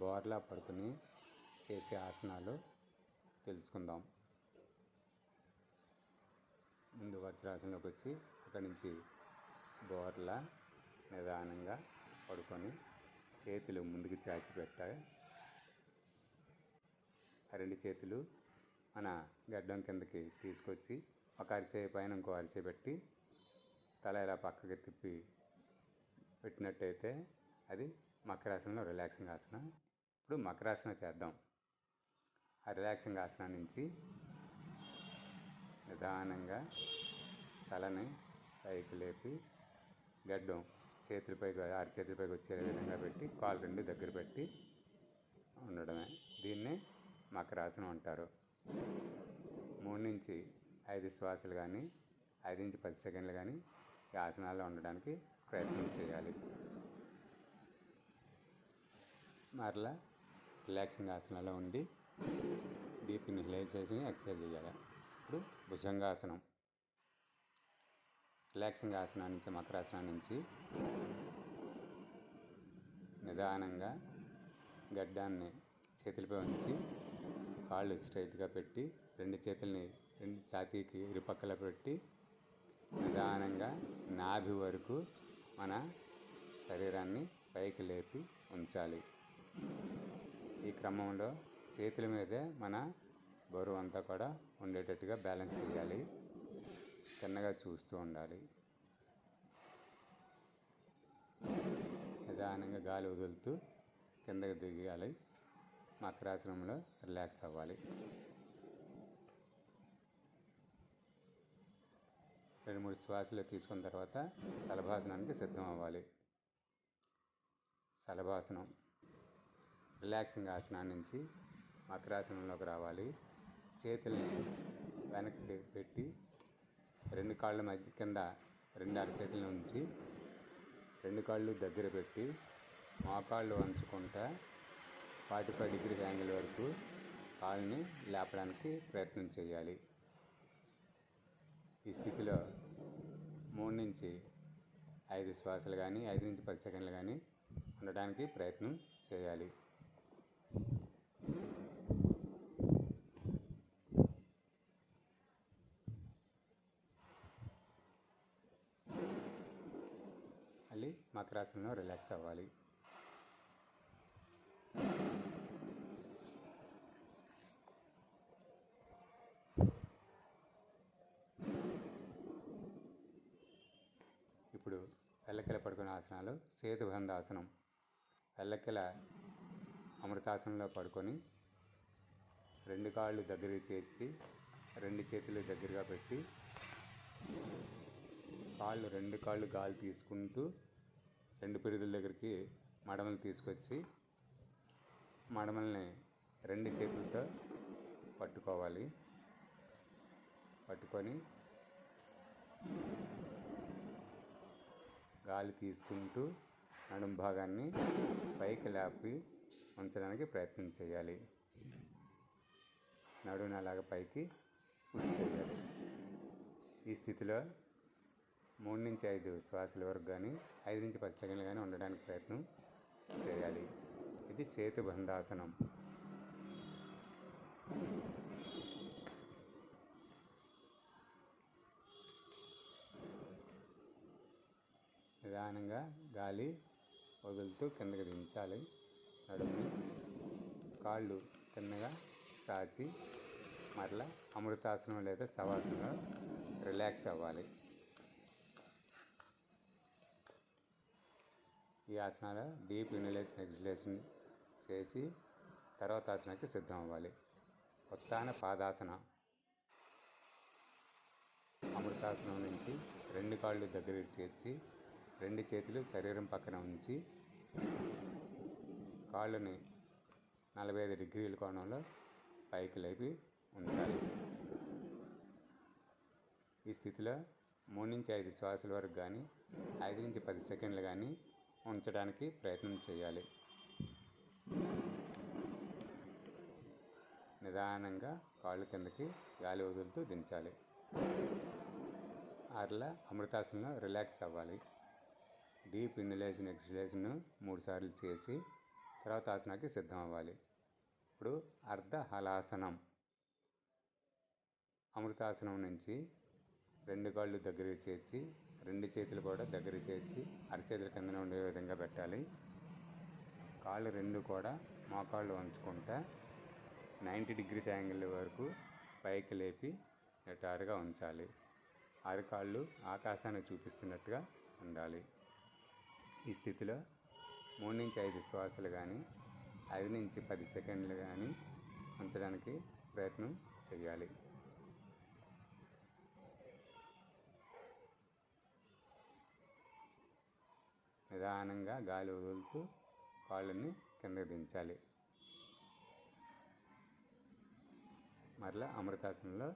బోర్లా పడుకుని చేసే ఆసనాలు తెలుసుకుందాం. ముందు వజ్రాసనంలోకి వచ్చి అక్కడి నుంచి బోర్లా నిదానంగా పడుకొని చేతులు ముందుకు చాచి పెట్టాలి. రెండు చేతులు మన గడ్డం కిందకి తీసుకొచ్చి ఒక అరిచేయి పైన ఇంకో అరిచేయి పెట్టి తల ఇలా పక్కకి తిప్పి పెట్టినట్టయితే అది మకరాసనంలో రిలాక్సింగ్ ఆసనం. ఇప్పుడు మకరాసనం చేద్దాం. ఆ రిలాక్సింగ్ ఆసనం నుంచి నిదానంగా తలని పైకి లేపి గడ్డం చేతులపైకి అరచేతులపైకి వచ్చే విధంగా పెట్టి కాళ్ళు రెండు దగ్గర పెట్టి ఉండడమే. దీన్నే మకరాసనం అంటారు. 3 నుంచి 5 శ్వాసలు కానీ 5 నుంచి 10 సెకండ్లు కానీ ఈ ఆసనాల్లో ఉండడానికి ప్రయత్నం చేయాలి. మరలా రిలాక్సింగ్ ఆసనాల్లో ఉండి డీప్ ఇన్హలేషన్ ఎక్సర్సైజ్ చేయాలి. ఇప్పుడు భుజంగాసనం. రిలాక్సింగ్ ఆసనం నుంచి మకరాసనం నుంచి నిదానంగా గడ్డాన్ని చేతులపై ఉంచి కాళ్ళు స్ట్రైట్గా పెట్టి రెండు చేతుల్ని ఛాతీకి ఇరుపక్కల పెట్టి నిదానంగా నాభి వరకు మన శరీరాన్ని పైకి లేపి ఉంచాలి. ఈ క్రమంలో చేతుల మీదే మన బరువు అంతా కూడా ఉండేటట్టుగా బ్యాలెన్స్ చేయాలి. తిన్నగా చూస్తూ ఉండాలి. నిదానంగా గాలి వదులుతూ కిందకి దిగాలి. మకరాసనంలో రిలాక్స్ అవ్వాలి. 2-3 శ్వాసలు తీసుకున్న తర్వాత శలభాసనానికి సిద్ధం అవ్వాలి. శలభాసనం రిలాక్సింగ్ ఆసనం నుంచి మకరాసనంలోకి రావాలి. చేతుల్ని వెనక్కి పెట్టి 2 కాళ్ళ మధ్య కింద 2 అరచేతులను ఉంచి 2 కాళ్ళు దగ్గర పెట్టి మోకాళ్ళు వంచుకుంటా 45 డిగ్రీస్ యాంగిల్ వరకు కాళ్ళని లేపడానికి ప్రయత్నం చేయాలి. ఈ స్థితిలో 3 నుంచి 5 శ్వాసలు కానీ 5 నుంచి 10 సెకండ్లు కానీ ఉండడానికి ప్రయత్నం చేయాలి. మళ్ళీ మకరాసనంలో రిలాక్స్ అవ్వాలి. ఇప్పుడు వెల్లకిల పడుకునే ఆసనాలు. సేతుబంధాసనం. వెల్లకిల అమృతాసనంలో పడుకొని 2 కాళ్ళు దగ్గరికి చేర్చి 2 చేతులు దగ్గరగా పెట్టి కాళ్ళు 2 కాళ్ళు గాలి తీసుకుంటూ 2 పిరుదుల దగ్గరికి మడమలు తీసుకొచ్చి మడమల్ని 2 చేతులతో పట్టుకోవాలి. పట్టుకొని గాలి తీసుకుంటూ నడుం భాగాన్ని పైకి లేపి ఉంచడానికి ప్రయత్నం చేయాలి. నడుముని అలాగ పైకి పుష్ చేయాలి. ఈ స్థితిలో 3 నుంచి 5 శ్వాసల వరకు కానీ 5 నుంచి 10 సెకండ్లు కానీ ఉండడానికి ప్రయత్నం చేయాలి. ఇది సేతుబంధాసనం. నిదానంగా గాలి వదులుతూ కిందకి దించాలి. నడుముని కాళ్ళు తిన్నగా చాచి మరలా అమృతాసనం లేదా శవాసనంలో రిలాక్స్ అవ్వాలి. ఈ ఆసనాలు డీప్ ఇన్హలేషన్ ఎక్స్హలేషన్ చేసి తర్వాత ఆసనానికి సిద్ధం అవ్వాలి. ఉత్తాన పాదాసన. అమృతాసనం నుంచి 2 కాళ్ళు దగ్గరికి చేర్చి 2 చేతులు శరీరం పక్కన ఉంచి కాళ్ళని 45 డిగ్రీల కోణంలో పైకి లేపి ఉంచాలి. ఈ స్థితిలో 3 నుంచి 5 శ్వాసల వరకు కానీ 5 నుంచి 10 సెకండ్లు కానీ ఉంచడానికి ప్రయత్నం చేయాలి. నిదానంగా కాళ్ళు కిందకి గాలి వదులుతూ దించాలి. అట్లా అమృతాసనంలో రిలాక్స్ అవ్వాలి. డీప్ ఇన్హలేషన్ ఎక్స్హలేషన్ 3 సార్లు చేసి తర్వాత ఆసనాకి సిద్ధం అవ్వాలి. ఇప్పుడు అర్ధ హలాసనం. అమృతాసనం నుంచి 2 కాళ్ళు దగ్గరికి చేర్చి 2 చేతులు కూడా దగ్గరికి చేర్చి అరచేతుల కిందన ఉండే విధంగా పెట్టాలి. కాళ్ళు 2 కూడా మోకాళ్ళు వంచుకుంటా 90 డిగ్రీస్ యాంగిల్ వరకు పైకి లేపి నిటారుగా ఉంచాలి. అరకాళ్ళు ఆకాశాన్ని చూపిస్తున్నట్టుగా ఉండాలి. ఈ స్థితిలో 3 నుంచి 5 శ్వాసలు కానీ 5 నుంచి 10 సెకండ్లు కానీ ఉంచడానికి ప్రయత్నం చేయాలి. నిదానంగా గాలి వదులుతూ కాళ్ళని కిందకి దించాలి. మరలా అమృతాసనంలో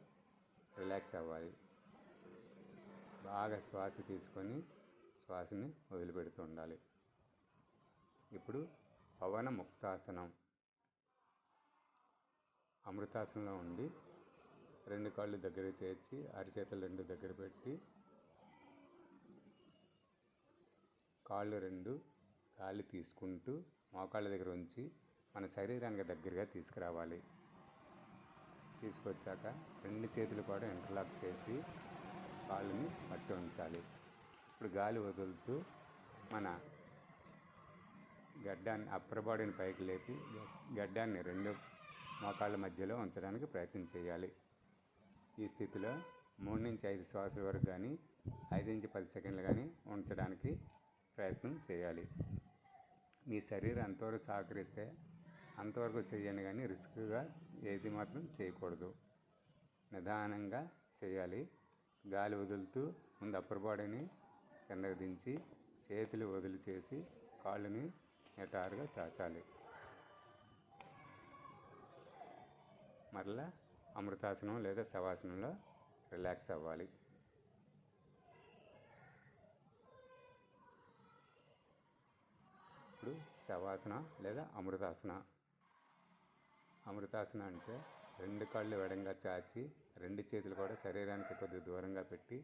రిలాక్స్ అవ్వాలి. బాగా శ్వాస తీసుకొని శ్వాసని వదిలిపెడుతూ ఉండాలి. ఇప్పుడు పవన ముక్తాసనం. అమృతాసనంలో ఉండి 2 కాళ్ళు దగ్గర చేర్చి అరచేతులు 2 దగ్గర పెట్టి కాళ్ళు 2 గాలి తీసుకుంటూ మోకాళ్ళ దగ్గర ఉంచి మన శరీరానికి దగ్గరగా తీసుకురావాలి. తీసుకొచ్చాక 2 చేతులు కూడా ఇంటర్లాక్ చేసి కాళ్ళని పట్టి ఉంచాలి. ఇప్పుడు గాలి వదులుతూ మన గడ్డాన్ని అప్పర్ బాడీని పైకి లేపి గడ్డాన్ని 2 మోకాళ్ళ మధ్యలో ఉంచడానికి ప్రయత్నం చేయాలి. ఈ స్థితిలో 3 నుంచి 5 శ్వాసల వరకు కానీ 5 నుంచి 10 సెకండ్లు కానీ ఉంచడానికి ప్రయత్నం చేయాలి. మీ శరీరం ఎంతవరకు సహకరిస్తే అంతవరకు చేయండి, కానీ రిస్క్గా ఏది మాత్రం చేయకూడదు. నిదానంగా చేయాలి. గాలి వదులుతూ ముందు అప్పర్ బాడీని కిందకి దించి చేతులు వదిలి చేసి కాళ్ళని నిటారుగా చాచాలి. మరలా అమృతాసనం లేదా శవాసనంలో రిలాక్స్ అవ్వాలి. ఇప్పుడు శవాసన లేదా అమృతాసన. అమృతాసన అంటే 2 కాళ్ళు వెడంగా చాచి 2 చేతులు కూడా శరీరానికి కొద్ది దూరంగా పెట్టి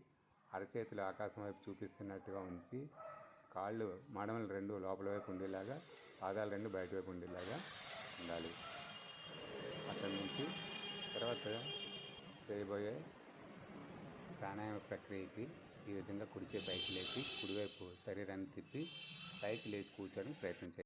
అరచేతులు ఆకాశం వైపు చూపిస్తున్నట్టుగా ఉంచి కాళ్ళు మడమలు 2 లోపల వైపు ఉండేలాగా పాదాలు 2 బయట వైపు ఉండేలాగా ఉండాలి. అక్కడి నుంచి తర్వాత చేయబోయే ప్రాణాయామ ప్రక్రియకి ఈ విధంగా కుడి చేయి పైకి లేపి కుడివైపు శరీరాన్ని తిప్పి పైకి లేచి కూర్చోడానికి ప్రయత్నం చేయాలి.